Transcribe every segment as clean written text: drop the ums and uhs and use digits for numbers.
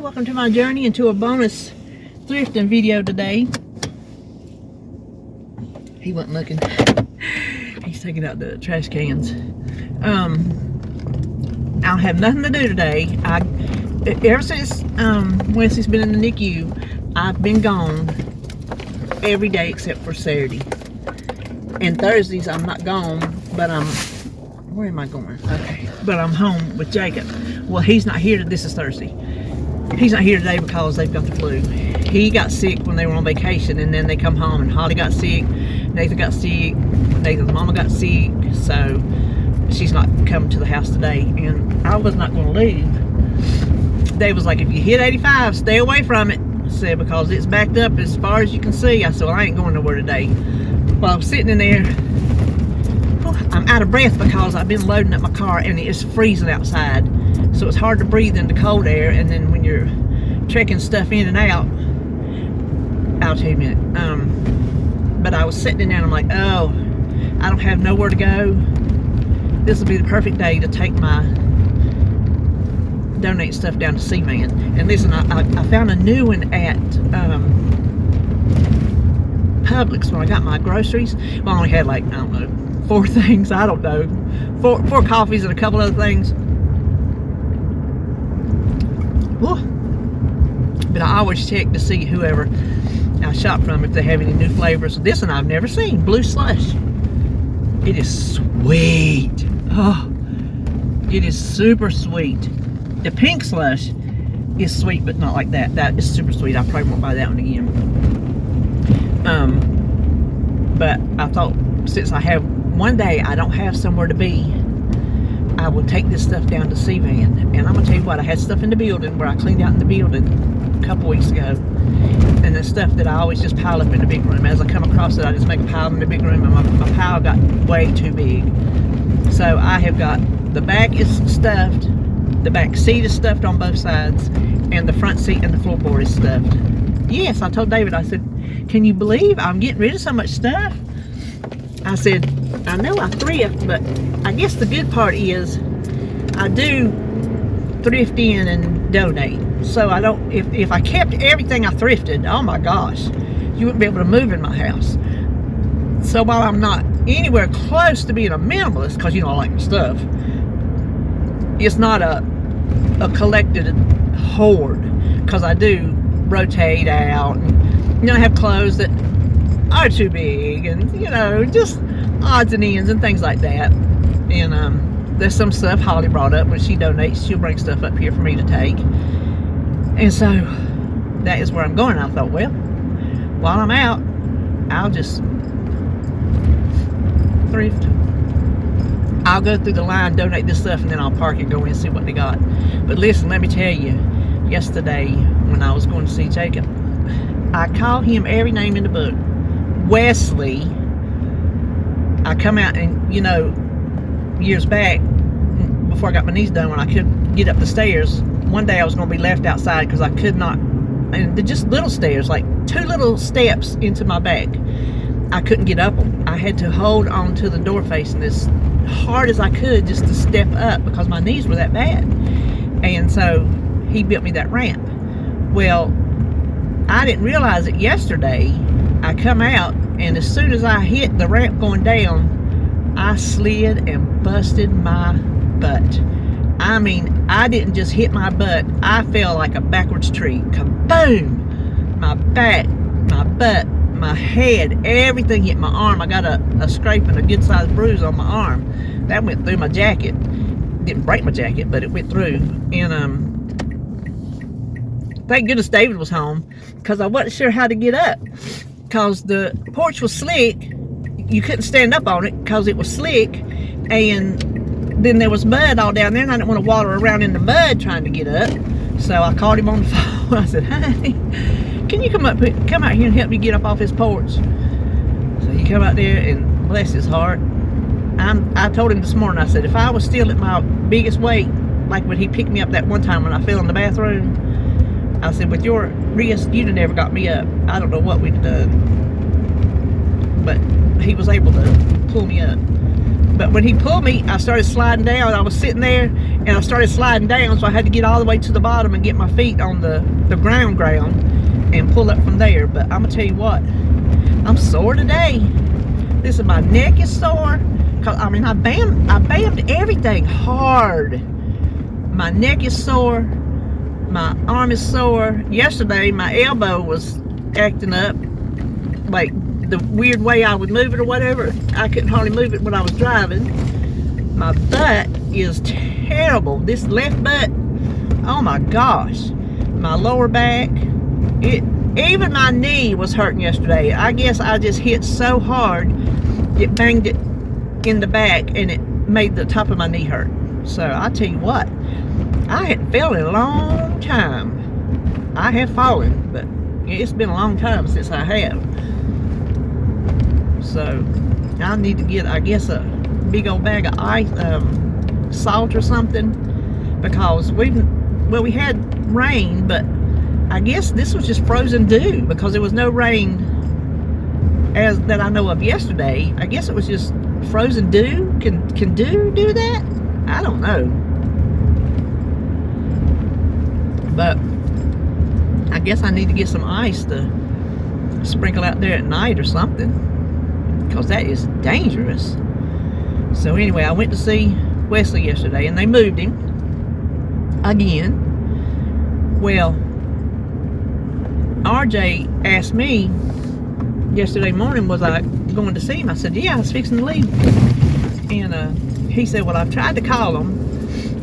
welcome to my journey into a bonus thrifting video today. He wasn't looking. He's taking out the trash cans. I'll have nothing to do today. Ever since Wesley's been in the NICU, I've been gone every day except for Saturday. And Thursdays I'm not gone, but where am I going? Okay, but I'm home with Jacob. Well, he's not here. This is Thursday. He's not here today because they've got the flu. He got sick when they were on vacation, and then they come home, and Holly got sick, Nathan got sick, Nathan's mama got sick, so she's not coming to the house today. And I was not going to leave. Dave was like, if you hit 85, stay away from it. I said, because it's backed up as far as you can see. I said, well, I ain't going nowhere today. Well, I'm sitting in there. I'm out of breath because I've been loading up my car and it's freezing outside. So it's hard to breathe in the cold air, and then when you're trekking stuff in and out, I'll tell you in a minute. But I was sitting there and I'm like, oh, I don't have nowhere to go. This will be the perfect day to take my donate stuff down to C-Man. And listen, I found a new one at Publix when I got my groceries. Well, I only had like, I don't know, 4 things, I don't know. Four coffees and a couple other things. Whew. But I always check to see whoever I shop from if they have any new flavors. This one I've never seen, blue slush. It is sweet. Oh, it is super sweet. The pink slush is sweet, but not like that. That is super sweet. I probably won't buy that one again. But I thought, since I have one day I don't have somewhere to be, I will take this stuff down to C-Van. And I'm gonna tell you what, I had stuff in the building where I cleaned out in the building a couple weeks ago, and the stuff that I always just pile up in the big room. As I come across it, I just make a pile in the big room, and my pile got way too big. So I have got, the back is stuffed, the back seat is stuffed on both sides, and the front seat and the floorboard is stuffed. Yes, I told David, I said, can you believe I'm getting rid of so much stuff? I said, I know I thrift, but I guess the good part is I do thrift in and donate. So I don't, if I kept everything I thrifted, oh my gosh, you wouldn't be able to move in my house. So while I'm not anywhere close to being a minimalist, because you know I like my stuff, it's not a collected hoard, because I do rotate out, and you know, I have clothes that are too big, and you know, just odds and ends and things like that. And there's some stuff Holly brought up when she donates. She'll bring stuff up here for me to take, and so that is where I'm going. I thought, well, while I'm out, I'll just thrift. I'll go through the line, donate this stuff, and then I'll park and go in and see what they got. But listen, let me tell you, yesterday when I was going to see Jacob, I called him every name in the book. Wesley. I come out, and you know, years back, before I got my knees done, when I couldn't get up the stairs, one day I was going to be left outside because I could not, and they're just little stairs, like 2 little steps into my back. I couldn't get up them. I had to hold on to the door facing as hard as I could just to step up because my knees were that bad. And so he built me that ramp. Well, I didn't realize it yesterday. I come out, and as soon as I hit the ramp going down, I slid and busted my butt. I mean, I didn't just hit my butt, I fell like a backwards tree. Kaboom! My back, my butt, my head, everything hit my arm. I got a scrape and a good sized bruise on my arm. That went through my jacket. Didn't break my jacket, but it went through. And thank goodness David was home, because I wasn't sure how to get up, because the porch was slick. You couldn't stand up on it because it was slick, and then there was mud all down there, and I didn't want to water around in the mud trying to get up. So I called him on the phone. I said, hey, can you come out here and help me get up off his porch? So he come out there, and bless his heart, I told him this morning, I said, if I was still at my biggest weight, like when he picked me up that one time when I fell in the bathroom, I said, with your wrist, you'd have never got me up. I don't know what we'd have done. But he was able to pull me up. But when he pulled me, I started sliding down. I was sitting there and I started sliding down, so I had to get all the way to the bottom and get my feet on the ground and pull up from there. But I'm gonna tell you what, I'm sore today. Listen, my neck is sore. Cause I mean, I bammed everything hard. My neck is sore. My arm is sore. Yesterday, my elbow was acting up, like the weird way I would move it or whatever. I couldn't hardly move it when I was driving. My butt is terrible. This left butt, oh my gosh. My lower back, even my knee was hurting yesterday. I guess I just hit so hard, it banged it in the back and it made the top of my knee hurt. So I tell you what, I hadn't fell in a long time. I have fallen, but it's been a long time since I have. So I need to get, I guess, a big old bag of ice, salt or something, because we had rain, but I guess this was just frozen dew because there was no rain as that I know of yesterday. I guess it was just frozen dew. Can dew do that? I don't know. But I guess I need to get some ice to sprinkle out there at night or something, because that is dangerous. So anyway, I went to see Wesley yesterday and they moved him again. Well, RJ asked me yesterday morning, was I going to see him? I said, yeah, I was fixing to leave. And he said, well, I've tried to call them.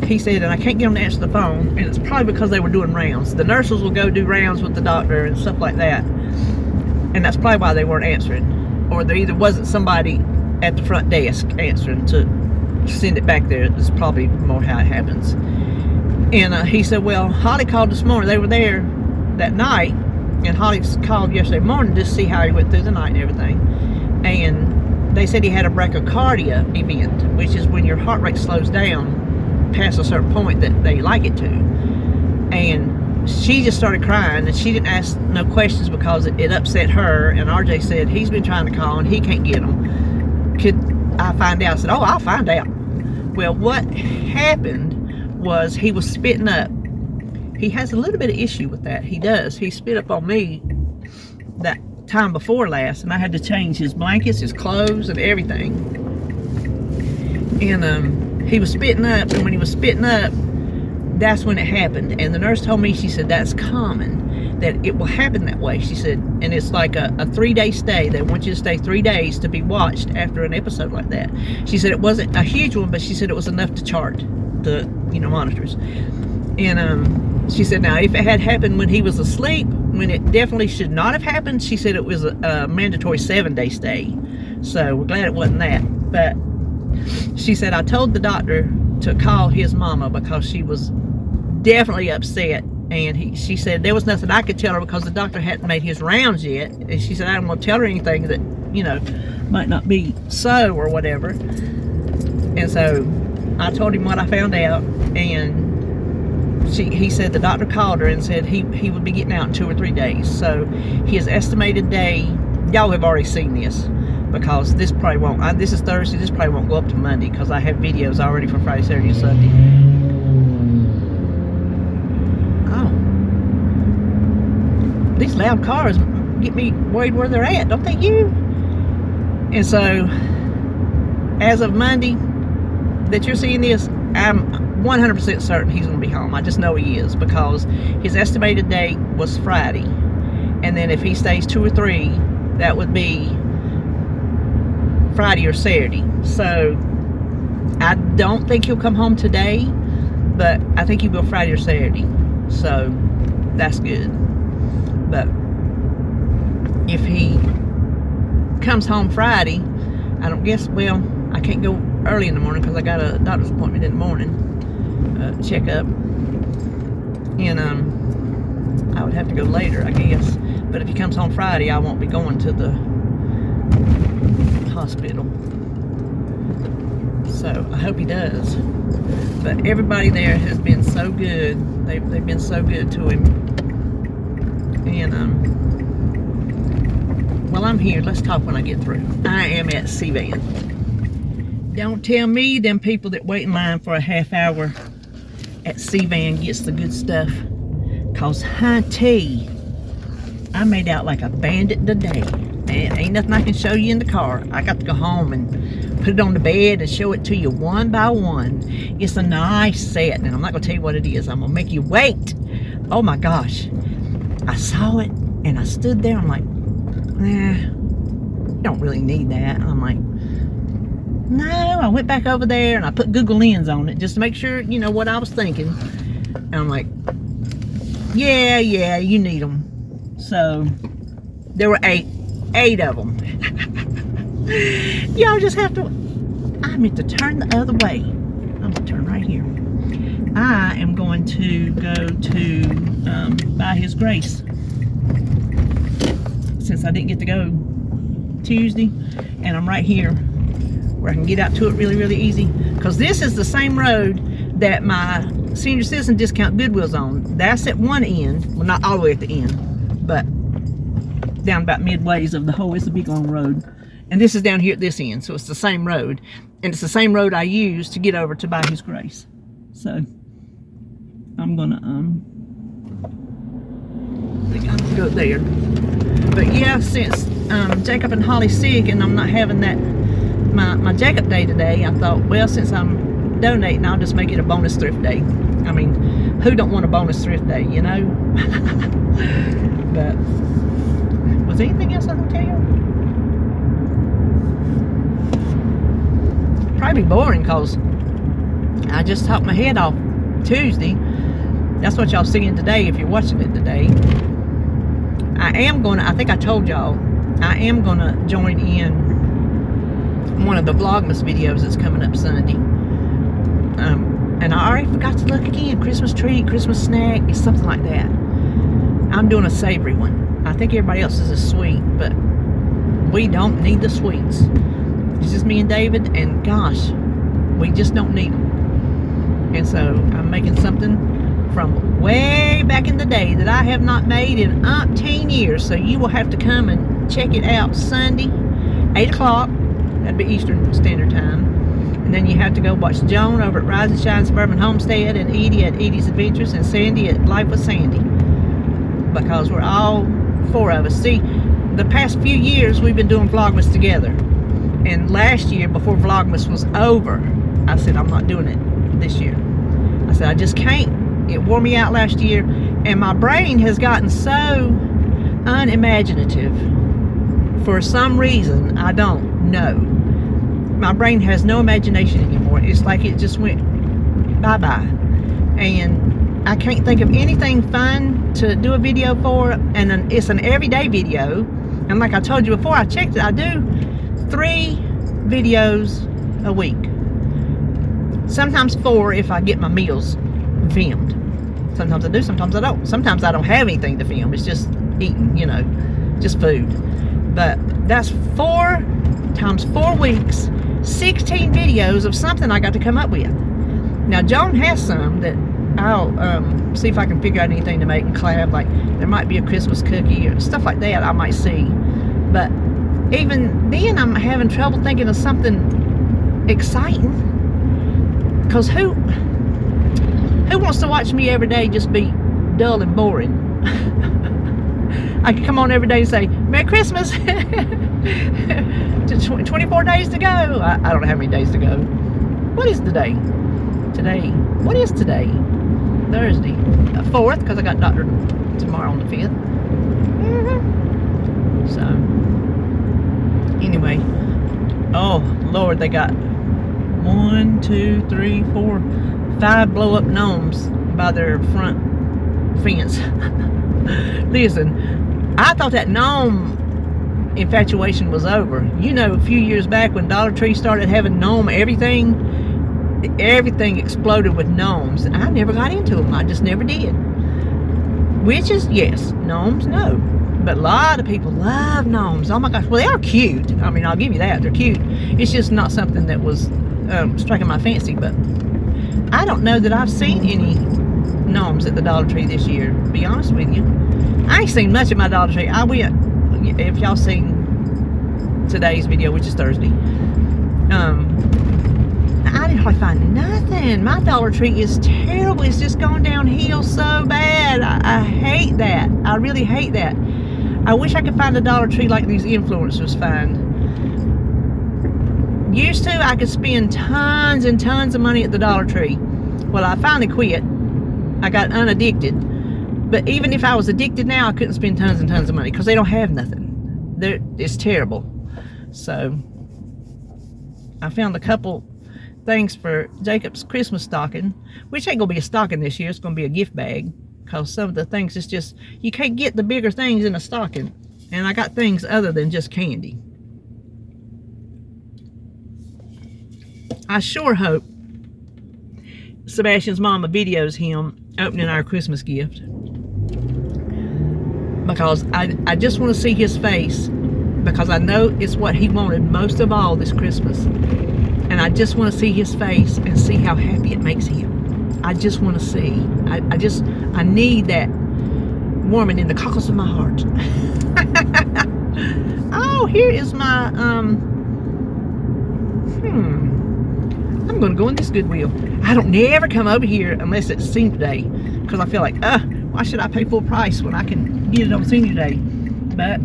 He said, and I can't get them to answer the phone, and it's probably because they were doing rounds. The nurses will go do rounds with the doctor and stuff like that, and that's probably why they weren't answering. Or there either wasn't somebody at the front desk answering to send it back there. It's probably more how it happens. And he said, well, Holly called this morning. They were there that night, and Holly called yesterday morning to see how he went through the night and everything. And they said he had a bradycardia event, which is when your heart rate slows down past a certain point that they like it to. And she just started crying, and she didn't ask no questions because it upset her. And RJ said he's been trying to call and he can't get them. Could I find out? I said, oh, I'll find out. Well, what happened was he was spitting up. He has a little bit of issue with that. He does. He spit up on me that time before last, and I had to change his blankets, his clothes, and everything. And he was spitting up, and when he was spitting up, that's when it happened. And the nurse told me, she said, that's common, that it will happen that way. She said, and it's like a 3-day stay. They want you to stay 3 days to be watched after an episode like that. She said it wasn't a huge one, but she said it was enough to chart the, monitors. And she said, now, if it had happened when he was asleep, when it definitely should not have happened, she said it was a mandatory 7-day stay. So we're glad it wasn't that. But she said, I told the doctor to call his mama because she was definitely upset. And she said there was nothing I could tell her because the doctor hadn't made his rounds yet. And she said, I don't want to tell her anything that, might not be so or whatever. And so I told him what I found out, and he said the doctor called her and said he would be getting out in 2 or 3 days. So his estimated day, y'all have already seen this, because this probably won't, this is Thursday, this probably won't go up to Monday because I have videos already for Friday, Saturday, and Sunday. Oh. These loud cars get me worried where they're at, don't they you? And so, as of Monday that you're seeing this, I'm 100% certain he's going to be home. I just know he is, because his estimated date was Friday. And then if he stays 2 or 3, that would be Friday or Saturday. So I don't think he'll come home today, but I think he'll go Friday or Saturday. So that's good. But if he comes home Friday, I don't guess, well, I can't go early in the morning because I got a doctor's appointment in the morning, checkup, and I would have to go later, I guess. But if he comes home Friday, I won't be going to the hospital. So I hope he does. But everybody there has been so good. They've been so good to him. And well, I'm here. Let's talk when I get through. I am at C-Van, Don't tell me them people that wait in line for a half hour at C-Van gets the good stuff. Cause hunty, I made out like a bandit today. Man, ain't nothing I can show you in the car. I got to go home and put it on the bed and show it to you one by one. It's a nice set, and I'm not gonna tell you what it is. I'm gonna make you wait. Oh my gosh. I saw it and I stood there. I'm like, nah, you don't really need that. I'm like, no. I went back over there and I put Google Lens on it just to make sure, you know, what I was thinking. And I'm like, yeah, you need them. So there were eight of them. Y'all just have to, I meant to turn the other way. I'm gonna turn right here. I am going to go to By His Grace, since I didn't get to go Tuesday, and I'm right here where I can get out to it really easy, because this is the same road that my senior citizen discount Goodwill's on. That's at one end, well, not all the way at the end, but down about midways of the whole, it's a big long road, and this is down here at this end, so it's the same road, and it's the same road I use to get over to By His Grace. So I'm gonna I think I'm gonna go there. But yeah, since Jacob and Holly's sick and I'm not having that my Jacob day today, I thought, well, since I'm donating, I'll just make it a bonus thrift day. I mean, who don't want a bonus thrift day, you know? But was there anything else I can tell you? Probably boring, cause I just talked my head off Tuesday. That's what y'all seeing today if you're watching it today. I am gonna, I think I told y'all, I am gonna join in one of the vlogmas videos that's coming up Sunday. And I already forgot to look again. Christmas tree, Christmas snack, it's something like that. I'm doing a savory one. I think everybody else is a sweet, but we don't need the sweets. It's just me and David, and gosh, we just don't need them. And so I'm making something from way back in the day that I have not made in umpteen years. So you will have to come and check it out Sunday, 8 o'clock. That'd be Eastern Standard Time. And then you have to go watch Joan over at Rise and Shine Suburban Homestead, and Edie at Edie's Adventures, and Sandy at Life with Sandy. Because we're all four of us. See, the past few years we've been doing Vlogmas together. And last year, before Vlogmas was over, I said, I'm not doing it this year. I said, I just can't. It wore me out last year. And my brain has gotten so unimaginative. For some reason, I don't know. My brain has no imagination anymore. It's like it just went bye-bye. And I can't think of anything fun to do a video for. And it's an everyday video. And like I told you before, I checked it. I do 3 videos a week. Sometimes 4 if I get my meals filmed. Sometimes I do, sometimes I don't. Sometimes I don't have anything to film. It's just eating, you know, just food. But that's 4 times 4 weeks, 16 videos of something I got to come up with. Now Joan has some that I'll see if I can figure out anything to make and collab. Like there might be a Christmas cookie or stuff like that I might see. But even then I'm having trouble thinking of something exciting. Because who wants to watch me every day just be dull and boring? I could come on every day and say, Merry Christmas! 24 days to go. I don't know how many days to go. What is today? Today. What is today? Thursday. 4th, because I got doctor tomorrow on the 5th. So, anyway. Oh, Lord, they got 1, 2, 3, 4, 5 blow-up gnomes by their front fence. Listen, I thought that gnome infatuation was over. You know, a few years back when Dollar Tree started having gnome everything exploded with gnomes. And I never got into them. I just never did. Witches, yes. Gnomes, no. But a lot of people love gnomes. Oh my gosh. Well, they are cute. I mean, I'll give you that. They're cute. It's just not something that was striking my fancy. But I don't know that I've seen any gnomes at the Dollar Tree this year, to be honest with you. I ain't seen much at my Dollar Tree. I went, if y'all seen today's video, which is Thursday, I didn't hardly find nothing. My Dollar Tree is terrible. It's just going downhill so bad. I hate that. I really hate that. I wish I could find a Dollar Tree like these influencers find. Used to, I could spend tons and tons of money at the Dollar Tree. Well, I finally quit. I got unaddicted. But even if I was addicted now, I couldn't spend tons and tons of money because they don't have nothing. It's terrible. So I found a couple things for Jacob's Christmas stocking, which ain't gonna be a stocking this year. It's gonna be a gift bag, because some of the things, it's just, you can't get the bigger things in a stocking. And I got things other than just candy. I sure hope Sebastian's mama videos him opening our Christmas gift, because I just want to see his face, because I know it's what he wanted most of all this Christmas. And I just want to see his face and see how happy it makes him. I just want to see. I need that warming in the cockles of my heart. Oh, here is my, I'm going to go in this Goodwill. I don't never come over here unless it's senior day, because I feel like, why should I pay full price when I can get it on senior day? But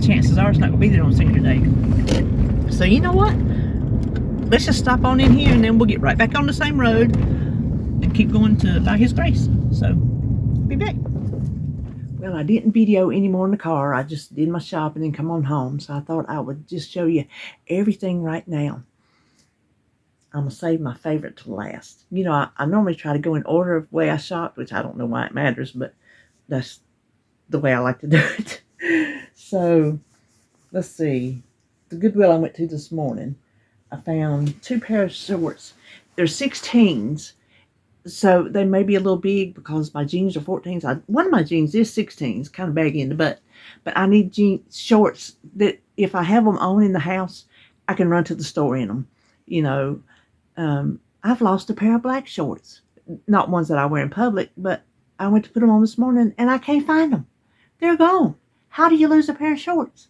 chances are it's not going to be there on senior day. So you know what? Let's just stop on in here, and then we'll get right back on the same road and keep going to By His Grace. So, be back. Well, I didn't video anymore in the car. I just did my shopping and come on home. So I thought I would just show you everything right now. I'm going to save my favorite to last. You know, I normally try to go in order of the way I shopped, which I don't know why it matters, but that's the way I like to do it. So, let's see. The Goodwill I went to this morning, I found 2 pairs of shorts. They're 16s, so they may be a little big because my jeans are 14s. One of my jeans is 16s, kind of baggy in the butt. But I need shorts that if I have them on in the house, I can run to the store in them. You know, I've lost a pair of black shorts. Not ones that I wear in public, but I went to put them on this morning and I can't find them. They're gone. How do you lose a pair of shorts?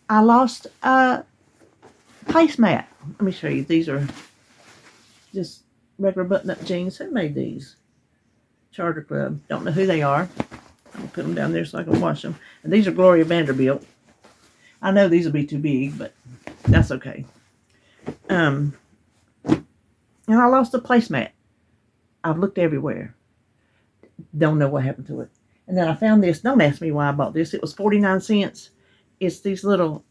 I lost a placemat. Let me show you. These are just regular button-up jeans. Who made these? Charter Club. Don't know who they are. I'll put them down there so I can wash them. And these are Gloria Vanderbilt. I know these will be too big, but that's okay. And I lost a placemat. I've looked everywhere. Don't know what happened to it. And then I found this. Don't ask me why I bought this. It was 49 cents. It's these little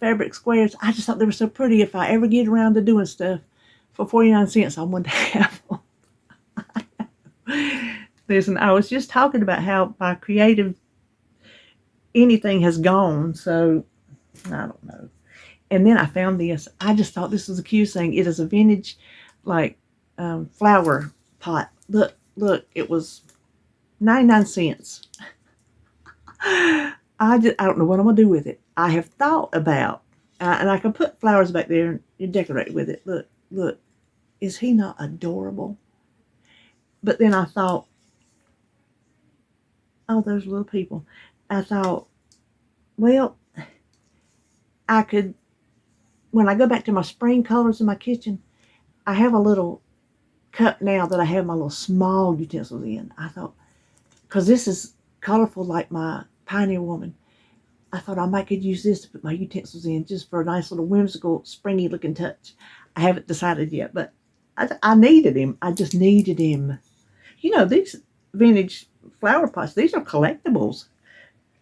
fabric squares. I just thought they were so pretty. If I ever get around to doing stuff for 49 cents, I want to have them. Listen, I was just talking about how my creative anything has gone, so I don't know. And then I found this. I just thought this was the cutest thing. It is a vintage, like, flower pot. Look, it was 99 cents. I don't know what I'm going to do with it. I have thought about, and I can put flowers back there and decorate with it. Look. Is he not adorable? But then I thought, oh, those little people. I thought, well, I could, when I go back to my spring colors in my kitchen, I have a little cup now that I have my little small utensils in. I thought, because this is colorful like my Pioneer Woman, I thought I might could use this to put my utensils in just for a nice little whimsical, springy looking touch. I haven't decided yet, but I needed him. I just needed him. You know, these vintage flower pots, these are collectibles.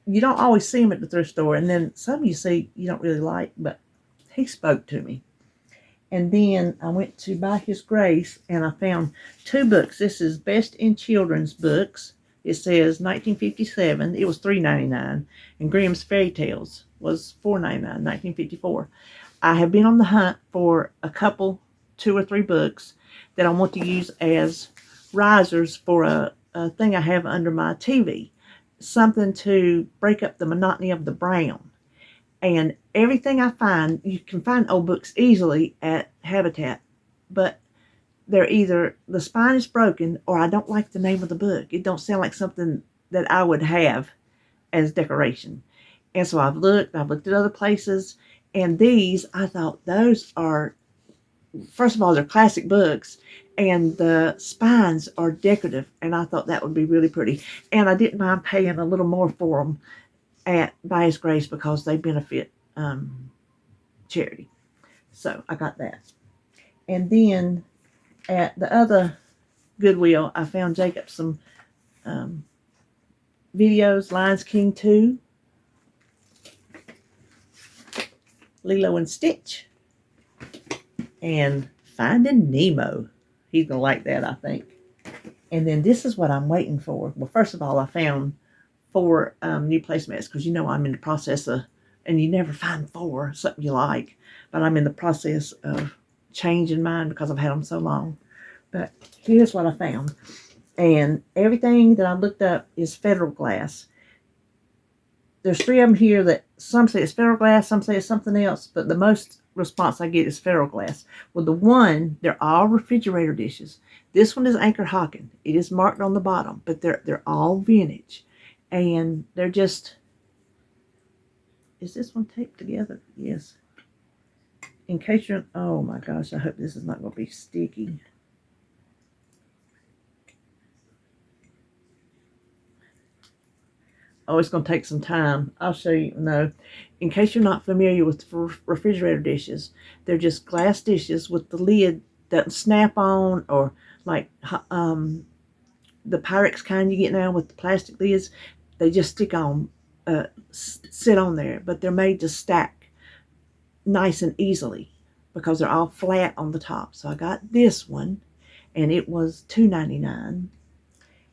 You don't always see them at the thrift store, and then some you see you don't really like, but he spoke to me. And then I went to By His Grace, and I found 2 books. This is Best in Children's Books. It says 1957. It was $3.99. And Grimm's Fairy Tales was $4.99, 1954. I have been on the hunt for a couple, 2 or 3 books that I want to use as risers for a thing I have under my TV. Something to break up the monotony of the brown. And everything I find, you can find old books easily at Habitat, but they're either, the spine is broken, or I don't like the name of the book. It don't sound like something that I would have as decoration. And so I've looked at other places, And these, I thought, those are, first of all, they're classic books, and the spines are decorative, and I thought that would be really pretty. And I didn't mind paying a little more for them at By His Grace because they benefit charity. So I got that. And then at the other Goodwill, I found Jacob some videos, Lions King 2, Lilo and Stitch, and Finding Nemo. He's going to like that, I think. And then this is what I'm waiting for. Well, first of all, I found 4 new placemats because you know I'm in the process of, and you never find 4, something you like, but I'm in the process of changing mine because I've had them so long. But here's what I found. And everything that I looked up is Federal Glass. There's 3 of them here that some say it's Federal Glass, some say it's something else, but the most response I get is Federal Glass. Well, the one, they're all refrigerator dishes. This one is Anchor Hocking. It is marked on the bottom, but they're all vintage. And they're just, is this one taped together? Yes. In case you're, oh my gosh, I hope this is not going to be sticky. Oh, it's going to take some time. I'll show you. No. In case you're not familiar with refrigerator dishes, they're just glass dishes with the lid that snap on, or like the Pyrex kind you get now with the plastic lids. They just stick on, sit on there, but they're made to stack nice and easily because they're all flat on the top. So I got this one, and it was $2.99.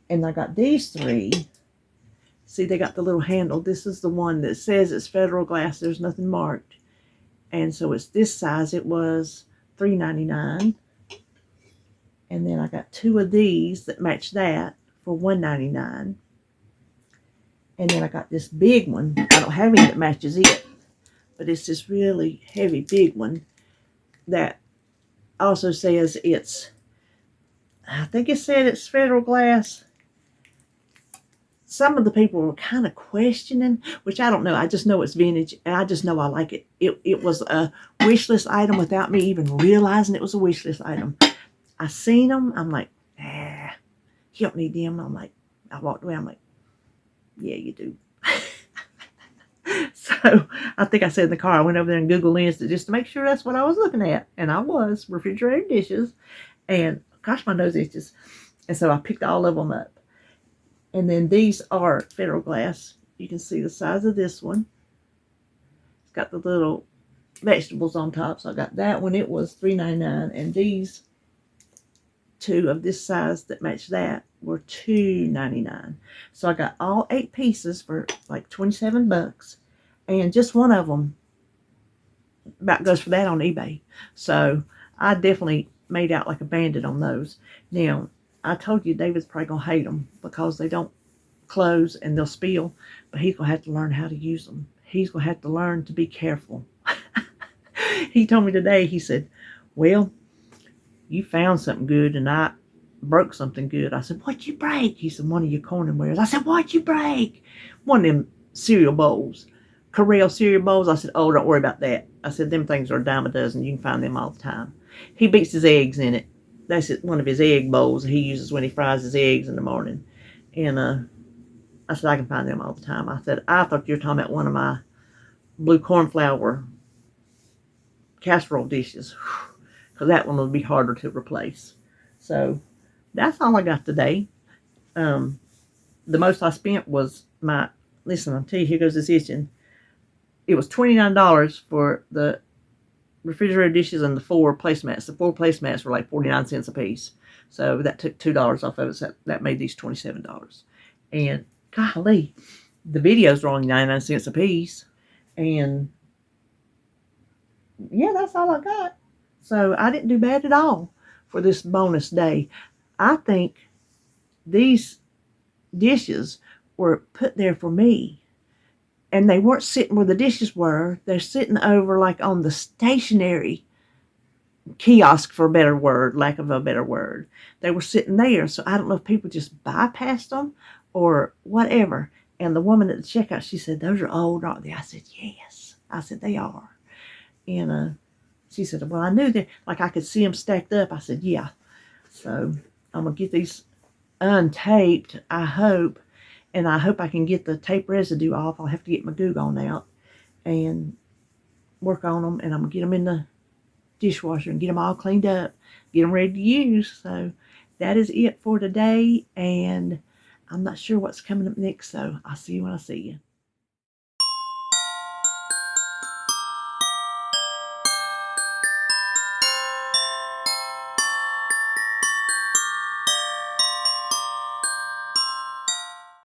And I got these 3. See, they got the little handle. This is the one that says it's Federal Glass. There's nothing marked. And so it's this size. It was $3.99. And then I got 2 of these that match that for $1.99. And then I got this big one. I don't have any that matches it, but it's this really heavy big one that also says it's, I think it said it's Federal Glass. Some of the people were kind of questioning, which I don't know. I just know it's vintage, and I just know I like it. It was a wish list item without me even realizing it was a wish list item. I seen them. I'm like, you don't need them. I'm like, I walked away. I'm like, yeah, you do. So I think I said in the car, I went over there and Google Lens just to make sure that's what I was looking at. And I was, refrigerator dishes. And gosh, my nose itches. And so I picked all of them up. And then these are Federal Glass. You can see the size of this one. It's got the little vegetables on top. So I got that one. It was $3.99. And these 2 of this size that match that were $2.99. So I got all 8 pieces for like $27. And just one of them about goes for that on eBay. So I definitely made out like a bandit on those. Now, I told you David's probably going to hate them because they don't close and they'll spill. But he's going to have to learn how to use them. He's going to have to learn to be careful. He told me today, he said, well, you found something good and I broke something good. I said, what'd you break? He said, one of your Corningwares. I said, what'd you break? One of them cereal bowls. Corral cereal bowls. I said, oh, don't worry about that. I said, them things are a dime a dozen. You can find them all the time. He beats his eggs in it. That's one of his egg bowls he uses when he fries his eggs in the morning. And I said, I can find them all the time. I said, I thought you were talking about one of my blue cornflower casserole dishes, because that one would be harder to replace. So that's all I got today. The most I spent was my, listen, I'll tell you, here goes this itching. It was $29 for the refrigerator dishes and the 4 placemats. The 4 placemats were like 49 cents a piece. So that took $2 off of it. So that made these $27. And golly, the videos were only 99 cents a piece. And yeah, that's all I got. So I didn't do bad at all for this bonus day. I think these dishes were put there for me. And they weren't sitting where the dishes were. They're sitting over like on the stationary kiosk, for a better word, lack of a better word. They were sitting there. So I don't know if people just bypassed them or whatever. And the woman at the checkout, she said, those are old, aren't they? I said, yes. I said, they are. And she said, well, I knew that, like I could see them stacked up. I said, yeah. So I'm going to get these untaped, I hope. And I hope I can get the tape residue off. I'll have to get my glue gun out and work on them. And I'm going to get them in the dishwasher and get them all cleaned up, get them ready to use. So that is it for today. And I'm not sure what's coming up next. So I'll see you when I see you.